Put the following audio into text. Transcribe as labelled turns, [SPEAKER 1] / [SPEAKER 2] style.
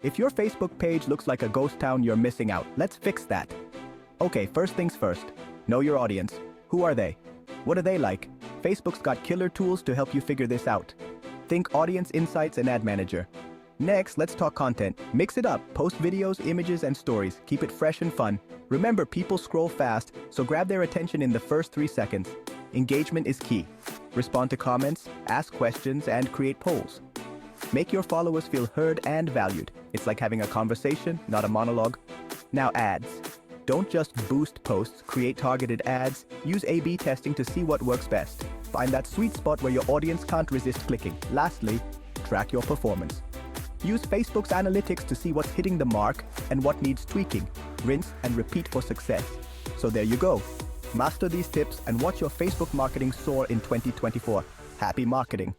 [SPEAKER 1] If your Facebook page looks like a ghost town, you're missing out. Let's fix that. Okay, first things first. Know your audience. Who are they? What are they like? Facebook's got killer tools to help you figure this out. Think Audience Insights and Ad Manager. Next, let's talk content. Mix it up. Post videos, images, and stories. Keep it fresh and fun. Remember, people scroll fast, so grab their attention in the first 3 seconds. Engagement is key. Respond to comments, ask questions, and create polls. Make your followers feel heard and valued. It's like having a conversation, not a monologue. Now, ads. Don't just boost posts, create targeted ads. Use A/B testing to see what works best. Find that sweet spot where your audience can't resist clicking. Lastly, track your performance. Use Facebook's analytics to see what's hitting the mark and what needs tweaking. Rinse and repeat for success. So there you go. Master these tips and watch your Facebook marketing soar in 2024. Happy marketing!